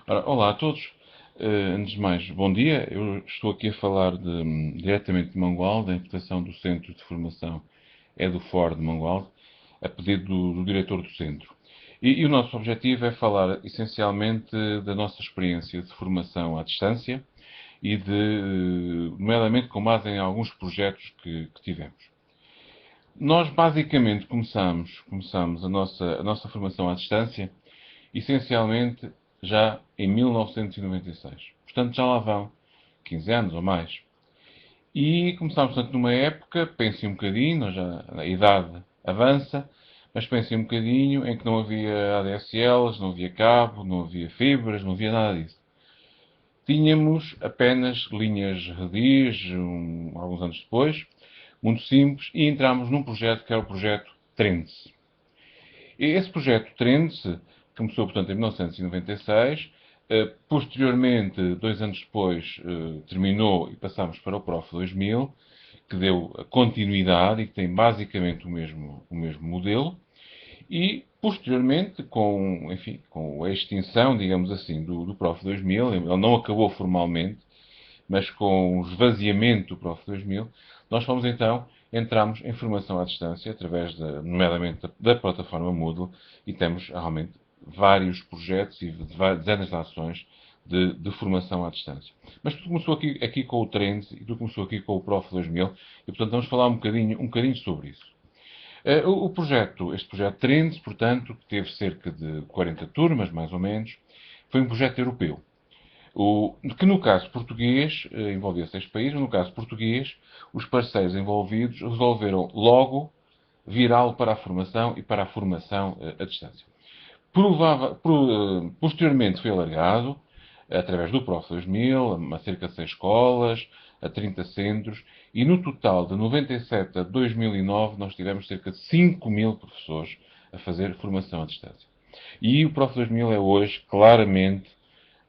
Ora, olá a todos. Antes de mais, bom dia. Eu estou aqui a falar diretamente de Mangualde, da importação do Centro de Formação EduFor de Mangualde, a pedido do diretor do centro. E o nosso objetivo é falar essencialmente da nossa experiência de formação à distância e nomeadamente com base em alguns projetos que tivemos. Nós basicamente começamos a nossa formação à distância essencialmente já em 1996. Portanto, já lá vão 15 anos ou mais. E começámos, portanto, numa época, pensem um bocadinho, a idade avança, mas pensem um bocadinho em que não havia ADSLs, não havia cabo, não havia fibras, não havia nada disso. Tínhamos apenas linhas redis, alguns anos depois, muito simples, e entramos num projeto que era o projeto Trends. E esse projeto Trends começou, portanto, em 1996. Posteriormente, 2 anos depois, terminou e passámos para o Prof 2000, que deu continuidade e que tem basicamente o mesmo modelo. E, posteriormente, enfim, com a extinção, digamos assim, do Prof 2000, ele não acabou formalmente, mas com o esvaziamento do Prof 2000, nós fomos então, entramos em formação à distância, através, nomeadamente, da plataforma Moodle, e temos realmente vários projetos e dezenas de ações de formação à distância. Mas tudo começou aqui com o Trends e tudo começou aqui com o Prof 2000, e portanto vamos falar um bocadinho sobre isso. Este projeto Trends, portanto, que teve cerca de 40 turmas, mais ou menos, foi um projeto europeu. Que no caso português, envolvia 6 países, no caso português, os parceiros envolvidos resolveram logo virá-lo para a formação e para a formação à distância. Posteriormente foi alargado, através do Prof 2000, a cerca de 6 escolas, a 30 centros, e no total de 97 a 2009 nós tivemos cerca de 5.000 professores a fazer formação à distância. E o Prof 2000 é hoje, claramente,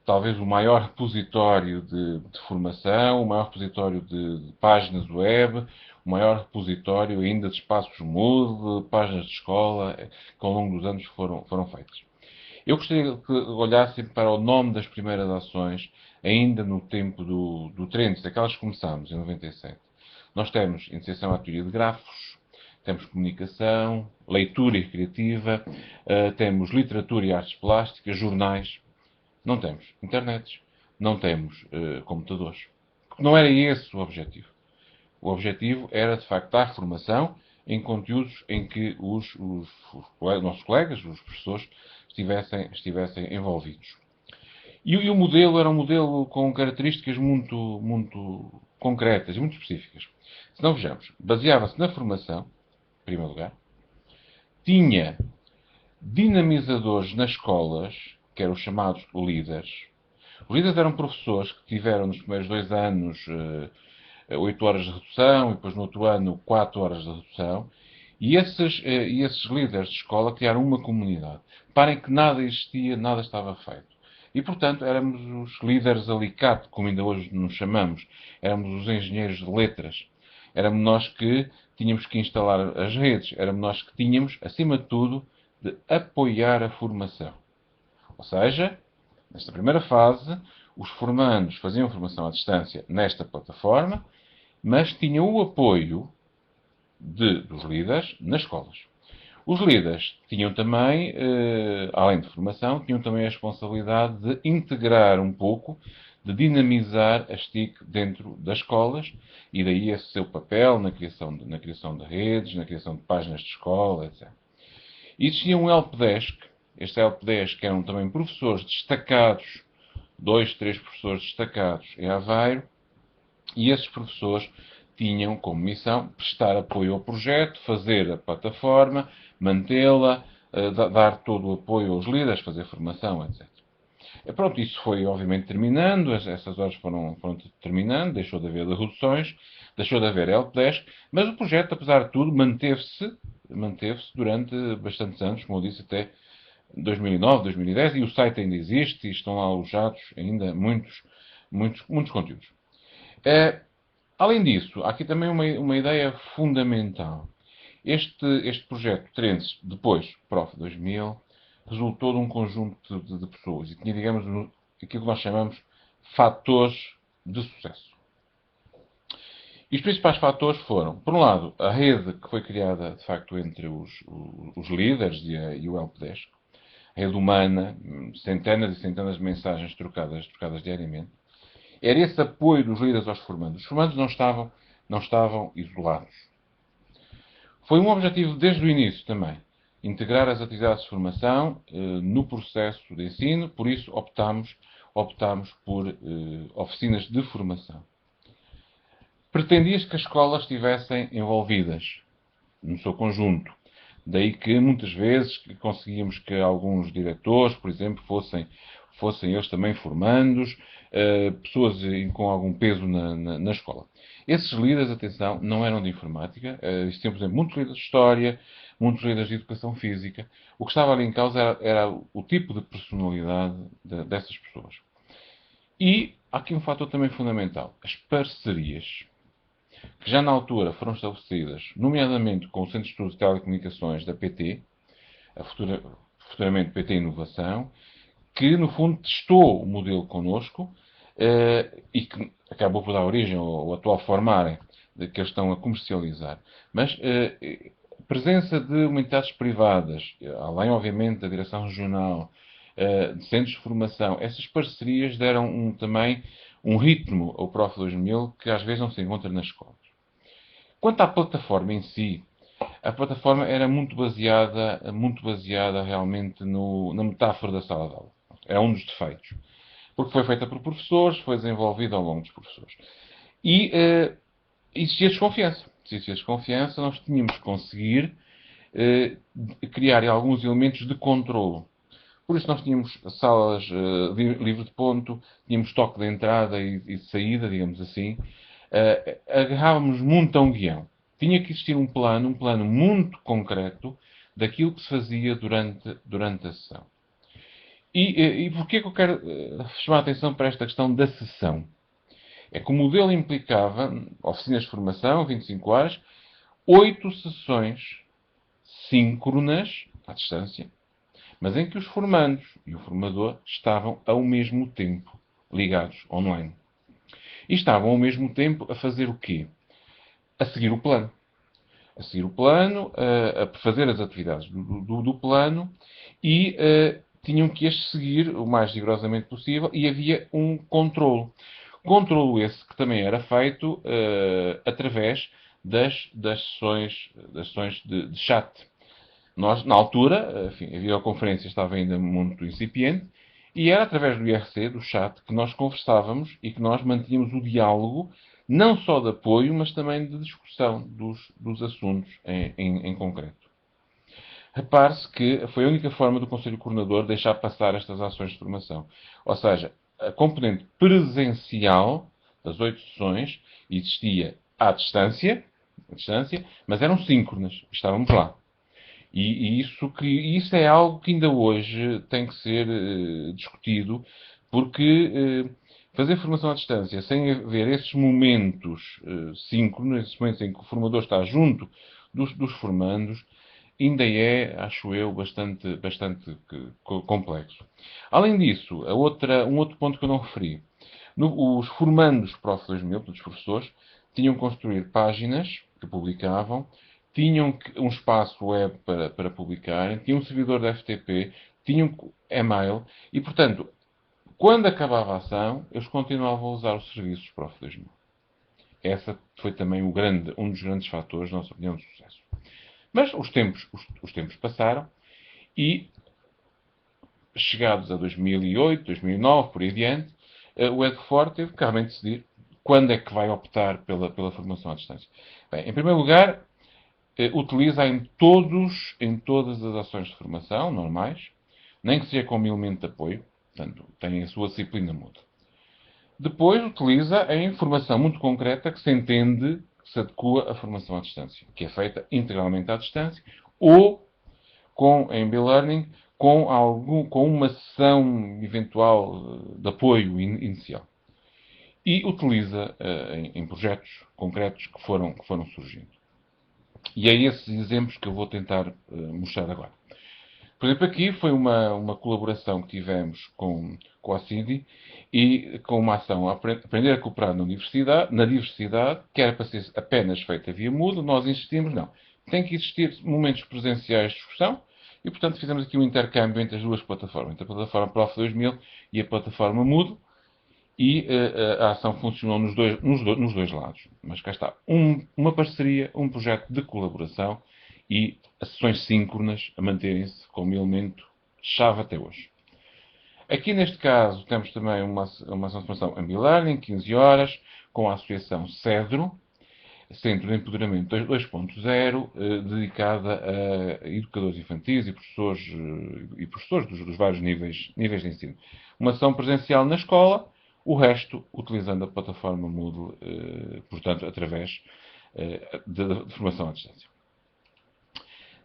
talvez o maior repositório de formação, o maior repositório de páginas web, o maior repositório ainda de espaços Moodle, de páginas de escola, que ao longo dos anos foram feitas. Eu gostaria que olhassem para o nome das primeiras ações, ainda no tempo do Trends, aquelas que começámos em 97. Nós temos iniciação à teoria de grafos, temos comunicação, leitura e criativa, temos literatura e artes plásticas, jornais. Não temos internets, não temos computadores. Porque não era esse o objetivo. O objetivo era, de facto, dar formação em conteúdos em que os nossos colegas, os professores, estivessem envolvidos. E o modelo era um modelo com características muito concretas e muito específicas. Se não vejamos, baseava-se na formação, em primeiro lugar, tinha dinamizadores nas escolas, que eram os chamados líderes. Os líderes eram professores que tiveram nos primeiros 2 anos 8 horas de redução e depois no outro ano 4 horas de redução. E esses líderes de escola criaram uma comunidade. Parem que nada existia, nada estava feito. E, portanto, éramos os líderes alicate, como ainda hoje nos chamamos. Éramos os engenheiros de letras. Éramos nós que tínhamos que instalar as redes. Éramos nós que tínhamos, acima de tudo, de apoiar a formação. Ou seja, nesta primeira fase, os formandos faziam formação à distância nesta plataforma, mas tinham o apoio dos líderes nas escolas. Os líderes tinham também, além de formação, tinham também a responsabilidade de integrar um pouco, de dinamizar as TIC dentro das escolas, e daí esse seu papel na criação de redes, na criação de páginas de escola, etc. E existia um helpdesk, este helpdesk eram também professores destacados, 2, 3 professores destacados em Aveiro, e esses professores tinham como missão prestar apoio ao projeto, fazer a plataforma, mantê-la, dar todo o apoio aos líderes, fazer formação, etc. E pronto, isso foi obviamente terminando, essas horas foram terminando, deixou de haver reduções, deixou de haver helpdesk, mas o projeto, apesar de tudo, manteve-se durante bastantes anos, como eu disse, até 2009, 2010, e o site ainda existe e estão lá alojados ainda muitos conteúdos. É, Além disso, há aqui também uma ideia fundamental. Este projeto Trends, depois, Prof 2000, resultou de um conjunto de pessoas e tinha, digamos, aquilo que nós chamamos fatores de sucesso. E os principais fatores foram, por um lado, a rede que foi criada, de facto, entre os líderes e o helpdesk, a rede humana, centenas e centenas de mensagens trocadas diariamente. Era esse apoio dos líderes aos formandos. Os formandos não estavam isolados. Foi um objetivo desde o início também, integrar as atividades de formação no processo de ensino, por isso optámos por oficinas de formação. Pretendia-se que as escolas estivessem envolvidas no seu conjunto. Daí que muitas vezes conseguíamos que alguns diretores, por exemplo, fossem eles também formandos, pessoas com algum peso na escola. Esses líderes, atenção, não eram de informática. Existiam, por exemplo, muitos líderes de história, muitos líderes de educação física. O que estava ali em causa era o tipo de personalidade dessas pessoas. E há aqui um fator também fundamental: as parcerias, que já na altura foram estabelecidas, nomeadamente com o Centro de Estudos de Telecomunicações da PT, futuramente PT Inovação, que no fundo testou o modelo connosco e que acabou por dar origem ao atual Formarem, que eles estão a comercializar. Mas a presença de unidades privadas, além obviamente da direção regional, de centros de formação, essas parcerias deram também um ritmo ao Prof 2000 que às vezes não se encontra nas escolas. Quanto à plataforma em si, a plataforma era muito baseada realmente na metáfora da sala de aula. É um dos defeitos. Porque foi feita por professores, foi desenvolvida ao longo dos professores. E existia desconfiança. Se existia desconfiança, nós tínhamos que conseguir criar alguns elementos de controlo. Por isso nós tínhamos salas livre de ponto, tínhamos toque de entrada e de saída, digamos assim. Agarrávamos muito a um guião. Tinha que existir um plano muito concreto daquilo que se fazia durante a sessão. E porquê que eu quero chamar a atenção para esta questão da sessão? É que o modelo implicava oficinas de formação, 25 horas, 8 sessões síncronas, à distância, mas em que os formandos e o formador estavam ao mesmo tempo ligados online. E estavam ao mesmo tempo a fazer o quê? A seguir o plano. A seguir o plano, a fazer as atividades do plano e tinham que as seguir o mais rigorosamente possível e havia um controlo. Controlo esse que também era feito através das sessões de chat. Nós, na altura, enfim, a videoconferência estava ainda muito incipiente e era através do IRC, do chat, que nós conversávamos e que nós mantínhamos o diálogo, não só de apoio, mas também de discussão dos assuntos em concreto. Repare-se que foi a única forma do Conselho Coordenador deixar passar estas ações de formação. Ou seja, a componente presencial das 8 sessões existia à distância, mas eram síncronas. Estávamos lá. E isso é algo que ainda hoje tem que ser discutido, porque fazer formação à distância sem haver esses momentos síncronos, esses momentos em que o formador está junto dos formandos, ainda é, acho eu, bastante complexo. Além disso, um outro ponto que eu não referi. Os formandos Prof 2000, dos professores, tinham que construir páginas que publicavam, tinham um espaço web para publicarem, tinham um servidor de FTP, tinham e-mail e, portanto, quando acabava a ação, eles continuavam a usar os serviços Prof 2000. Essa foi também um dos grandes fatores, na nossa opinião, de sucesso. Mas os tempos passaram e, chegados a 2008, 2009, por aí adiante, o EDFOR teve que realmente decidir quando é que vai optar pela formação à distância. Bem, em primeiro lugar, utiliza em todas as ações de formação normais, nem que seja como elemento de apoio, portanto, tem a sua disciplina muda. Depois utiliza a informação muito concreta que se entende que se adequa à formação à distância, que é feita integralmente à distância, ou com em e-learning, com uma sessão eventual de apoio inicial. E utiliza em projetos concretos que foram surgindo. E é esses exemplos que eu vou tentar mostrar agora. Por exemplo, aqui foi uma colaboração que tivemos com a CIDI e com uma ação Aprender a Cooperar na diversidade, que era para ser apenas feita via Moodle. Nós insistimos, não. Tem que existir momentos presenciais de discussão e, portanto, fizemos aqui um intercâmbio entre as duas plataformas, entre a plataforma Prof 2000 e a plataforma Moodle, e a ação funcionou nos dois lados. Mas cá está, uma parceria, um projeto de colaboração e as sessões síncronas a manterem-se como elemento chave até hoje. Aqui neste caso temos também uma ação de formação Ambi-Learning, 15 horas, com a associação CEDRO, Centro de Empoderamento 2.0, dedicada a educadores infantis e professores dos vários níveis de ensino. Uma ação presencial na escola, o resto utilizando a plataforma Moodle, portanto, através de formação à distância.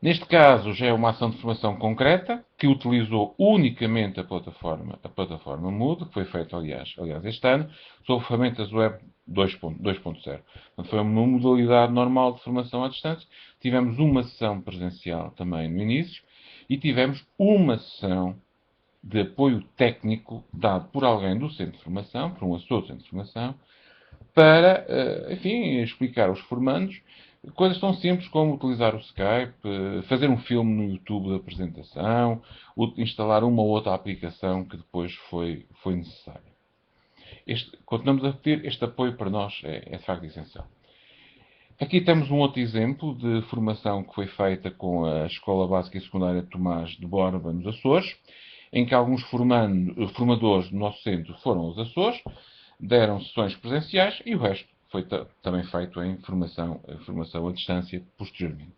Neste caso, já é uma ação de formação concreta, que utilizou unicamente a plataforma Moodle, que foi feita, aliás, este ano, sob ferramentas web 2.0. Portanto, foi uma modalidade normal de formação à distância. Tivemos uma sessão presencial também no início e tivemos uma sessão de apoio técnico dado por alguém do centro de formação, por um assessor do centro de formação, para, enfim, explicar aos formandos coisas tão simples como utilizar o Skype, fazer um filme no YouTube da apresentação, instalar uma ou outra aplicação que depois foi necessária. Continuamos a repetir, este apoio para nós é de facto essencial. Aqui temos um outro exemplo de formação que foi feita com a Escola Básica e Secundária Tomás de Borba, nos Açores, em que alguns formadores do nosso centro foram aos Açores, deram sessões presenciais e o resto foi também feito em formação à distância posteriormente.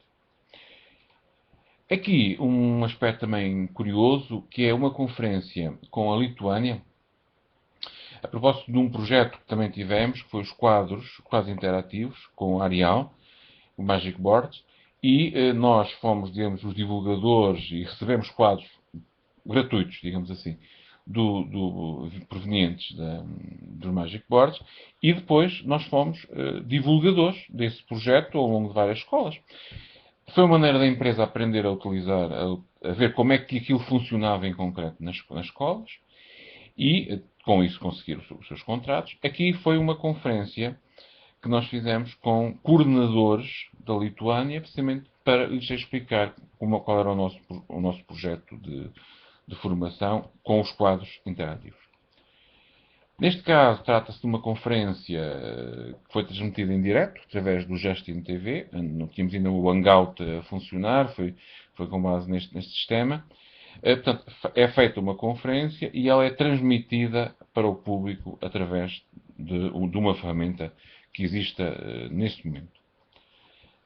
Aqui um aspecto também curioso, que é uma conferência com a Lituânia, a propósito de um projeto que também tivemos, que foi os quadros interativos, com o Arial, o Magic Board, e nós fomos, digamos, os divulgadores e recebemos quadros gratuitos, digamos assim, provenientes dos Magic Boards, e depois nós fomos divulgadores desse projeto ao longo de várias escolas. Foi uma maneira da empresa aprender a utilizar, a ver como é que aquilo funcionava em concreto nas escolas, e com isso conseguir os seus contratos. Aqui foi uma conferência que nós fizemos com coordenadores da Lituânia, precisamente para lhes explicar qual era o nosso projeto de formação com os quadros interativos. Neste caso, trata-se de uma conferência que foi transmitida em direto, através do Justin TV. Não tínhamos ainda o Hangout a funcionar, foi com base neste sistema. Portanto, é feita uma conferência e ela é transmitida para o público através de uma ferramenta que exista neste momento.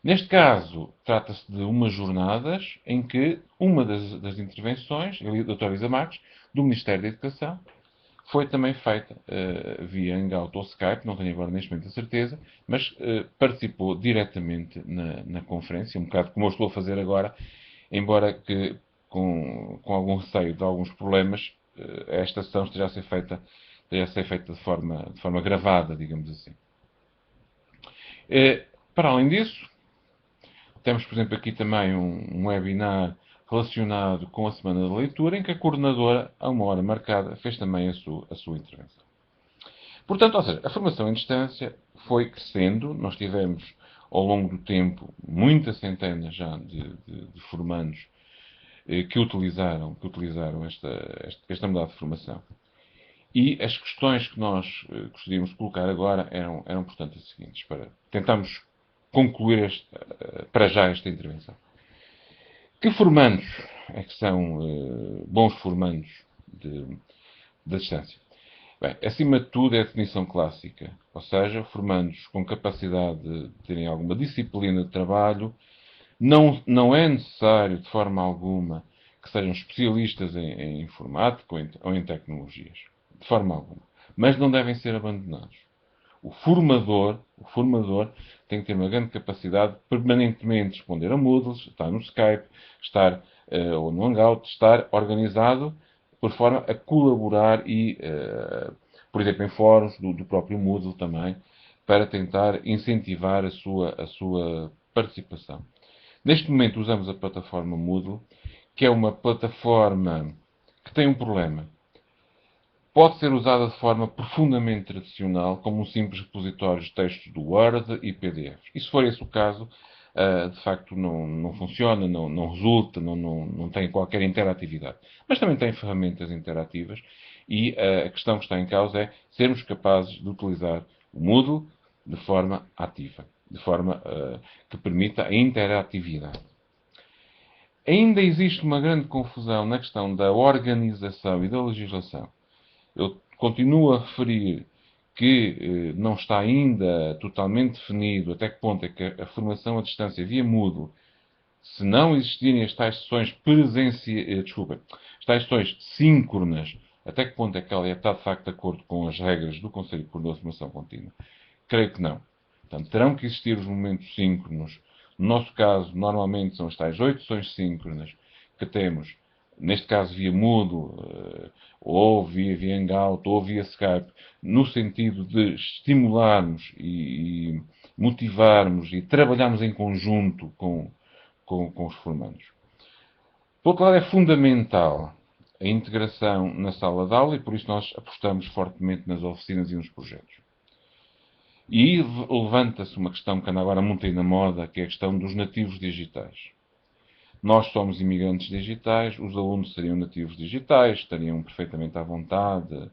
Neste caso, trata-se de umas jornadas em que uma das intervenções, a doutora Elisa Marques, do Ministério da Educação, foi também feita via Hangout ou Skype, não tenho agora neste momento a certeza, mas participou diretamente na conferência, um bocado como eu estou a fazer agora, embora que com algum receio de alguns problemas, esta sessão esteja a ser feita de forma gravada, digamos assim. Para além disso, temos, por exemplo, aqui também um webinar relacionado com a Semana da Leitura, em que a coordenadora, a uma hora marcada, fez também a sua intervenção. Portanto, ou seja, a formação em distância foi crescendo. Nós tivemos, ao longo do tempo, muitas centenas já de formandos que utilizaram esta modalidade de formação. E as questões que nós gostaríamos de colocar agora eram portanto, as seguintes, para tentarmos concluir para já esta intervenção. Que formandos é que são bons formandos da distância? Bem, acima de tudo é a definição clássica, ou seja, formandos com capacidade de terem alguma disciplina de trabalho. Não é necessário, de forma alguma, que sejam especialistas em informática ou em tecnologias. De forma alguma. Mas não devem ser abandonados. O formador tem que ter uma grande capacidade de permanentemente responder a Moodles, estar no Skype, estar ou no Hangout, estar organizado por forma a colaborar e, por exemplo, em fóruns do próprio Moodle também, para tentar incentivar a sua participação. Neste momento usamos a plataforma Moodle, que é uma plataforma que tem um problema. Pode ser usada de forma profundamente tradicional, como um simples repositório de textos do Word e PDFs. E se for esse o caso, de facto não funciona, não resulta, não tem qualquer interatividade. Mas também tem ferramentas interativas e a questão que está em causa é sermos capazes de utilizar o Moodle de forma ativa, de forma que permita a interatividade. Ainda existe uma grande confusão na questão da organização e da legislação. Eu continuo a referir que não está ainda totalmente definido até que ponto é que a formação à distância via Moodle, se não existirem as tais sessões as tais sessões síncronas, até que ponto é que ela está de facto de acordo com as regras do Conselho de Coordenação de Formação Contínua? Creio que não. Portanto, terão que existir os momentos síncronos. No nosso caso, normalmente são as tais 8 sessões síncronas que temos, neste caso via Moodle, ou via Hangout, ou via Skype, no sentido de estimularmos e motivarmos e trabalharmos em conjunto com os formandos. Por outro lado, é fundamental a integração na sala de aula e por isso nós apostamos fortemente nas oficinas e nos projetos. E aí levanta-se uma questão que anda agora muito aí na moda, que é a questão dos nativos digitais. Nós somos imigrantes digitais, os alunos seriam nativos digitais, estariam perfeitamente à vontade.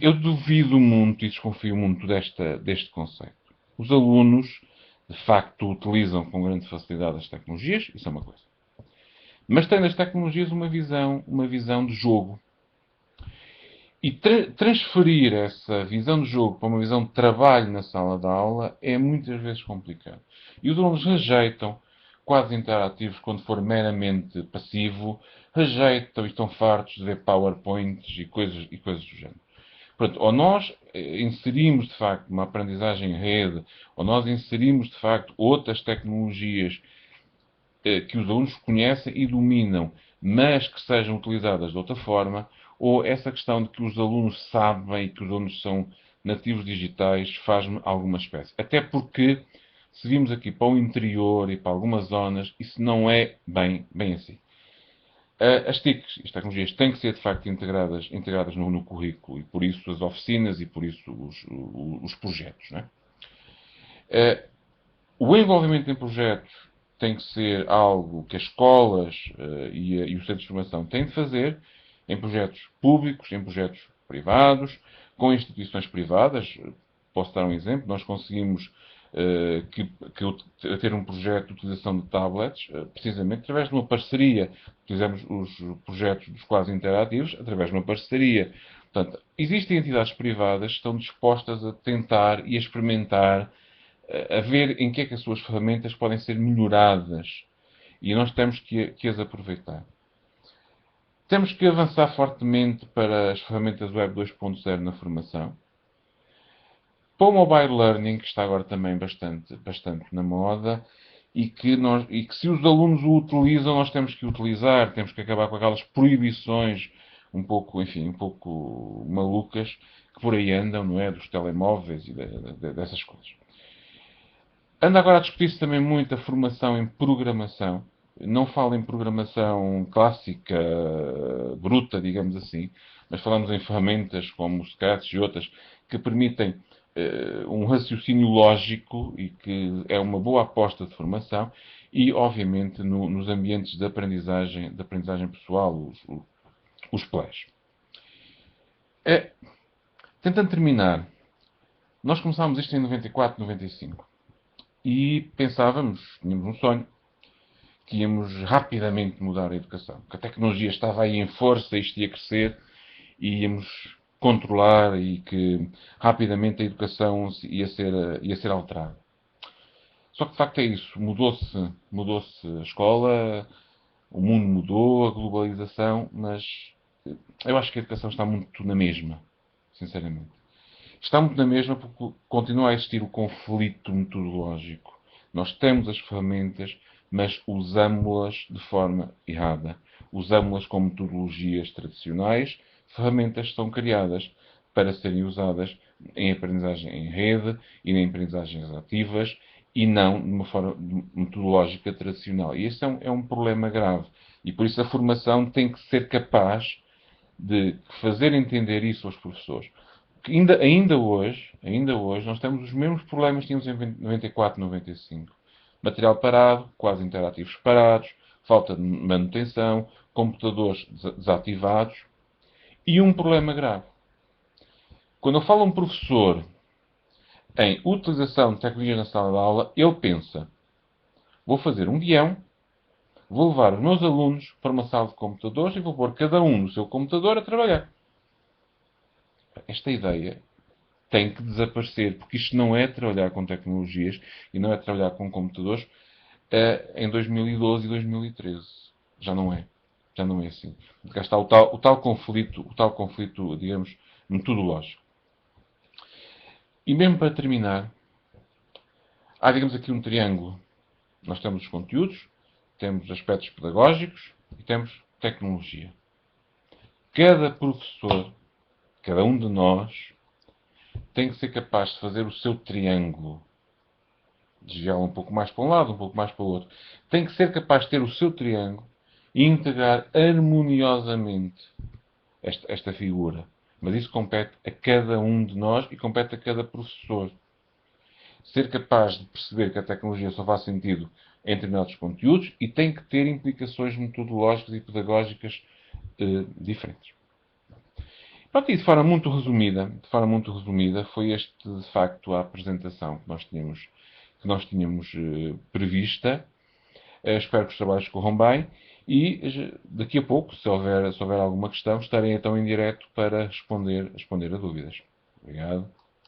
Eu duvido muito e desconfio muito deste conceito. Os alunos, de facto, utilizam com grande facilidade as tecnologias, isso é uma coisa. Mas têm das tecnologias uma visão de jogo. E transferir essa visão de jogo para uma visão de trabalho na sala de aula é muitas vezes complicado. E os alunos rejeitam quadros interativos quando for meramente passivo, rejeitam e estão fartos de ver PowerPoints e coisas do género. Portanto, ou nós inserimos de facto uma aprendizagem em rede, ou nós inserimos de facto outras tecnologias que os alunos conhecem e dominam, mas que sejam utilizadas de outra forma, ou essa questão de que os alunos sabem e que os alunos são nativos digitais faz-me alguma espécie. Até porque, se vimos aqui para o interior e para algumas zonas, isso não é bem assim. As TICs, as tecnologias, têm que ser de facto integradas no currículo e por isso as oficinas e por isso os projetos. Não é? O envolvimento em projetos tem que ser algo que as escolas e os centros de formação têm de fazer, em projetos públicos, em projetos privados, com instituições privadas. Posso dar um exemplo. Nós conseguimos ter um projeto de utilização de tablets, precisamente através de uma parceria. Utilizamos os projetos dos quadros interativos através de uma parceria. Portanto, existem entidades privadas que estão dispostas a tentar e a experimentar, a ver em que é que as suas ferramentas podem ser melhoradas. E nós temos que as aproveitar. Temos que avançar fortemente para as ferramentas Web 2.0 na formação. Para o Mobile Learning, que está agora também bastante na moda, e que se os alunos o utilizam, nós temos que utilizar, temos que acabar com aquelas proibições um pouco malucas que por aí andam, não é? Dos telemóveis e dessas coisas. Anda agora a discutir-se também muito a formação em programação. Não falo em programação clássica, bruta, digamos assim, mas falamos em ferramentas como o Scratch e outras que permitem um raciocínio lógico e que é uma boa aposta de formação e, obviamente, nos ambientes de aprendizagem pessoal, os PLEs. Tentando terminar, nós começámos isto em 94, 95 e pensávamos, tínhamos um sonho, que íamos rapidamente mudar a educação, que a tecnologia estava aí em força, isto ia crescer e íamos controlar e que rapidamente a educação ia ser alterada. Só que de facto é isso, mudou-se a escola, o mundo mudou, a globalização, mas eu acho que a educação está muito na mesma, sinceramente. Está muito na mesma porque continua a existir o conflito metodológico. Nós temos as ferramentas, mas usamos-las de forma errada. Usamos-las com metodologias tradicionais. Ferramentas são criadas para serem usadas em aprendizagem em rede e em aprendizagens ativas e não de uma forma metodológica tradicional. E este é um problema grave. E por isso a formação tem que ser capaz de fazer entender isso aos professores. Porque ainda hoje, nós temos os mesmos problemas que tínhamos em 94, 95. Material parado, quase interativos parados, falta de manutenção, computadores desativados e um problema grave. Quando eu falo a um professor em utilização de tecnologia na sala de aula, ele pensa: vou fazer um guião, vou levar os meus alunos para uma sala de computadores e vou pôr cada um no seu computador a trabalhar. Esta ideia tem que desaparecer, porque isto não é trabalhar com tecnologias e não é trabalhar com computadores em 2012 e 2013. Já não é. Já não é assim. Cá está o tal conflito, digamos, metodológico. E mesmo para terminar, há, digamos, aqui um triângulo. Nós temos os conteúdos, temos aspectos pedagógicos e temos tecnologia. Cada professor, cada um de nós, tem que ser capaz de fazer o seu triângulo. Desviá-lo um pouco mais para um lado, um pouco mais para o outro. Tem que ser capaz de ter o seu triângulo e integrar harmoniosamente esta figura. Mas isso compete a cada um de nós e compete a cada professor. Ser capaz de perceber que a tecnologia só faz sentido em determinados conteúdos e tem que ter implicações metodológicas e pedagógicas diferentes. Pronto, e de forma muito resumida, foi este, de facto, a apresentação que nós tínhamos prevista. Espero que os trabalhos corram bem e daqui a pouco, se houver alguma questão, estarei então em direto para responder a dúvidas. Obrigado.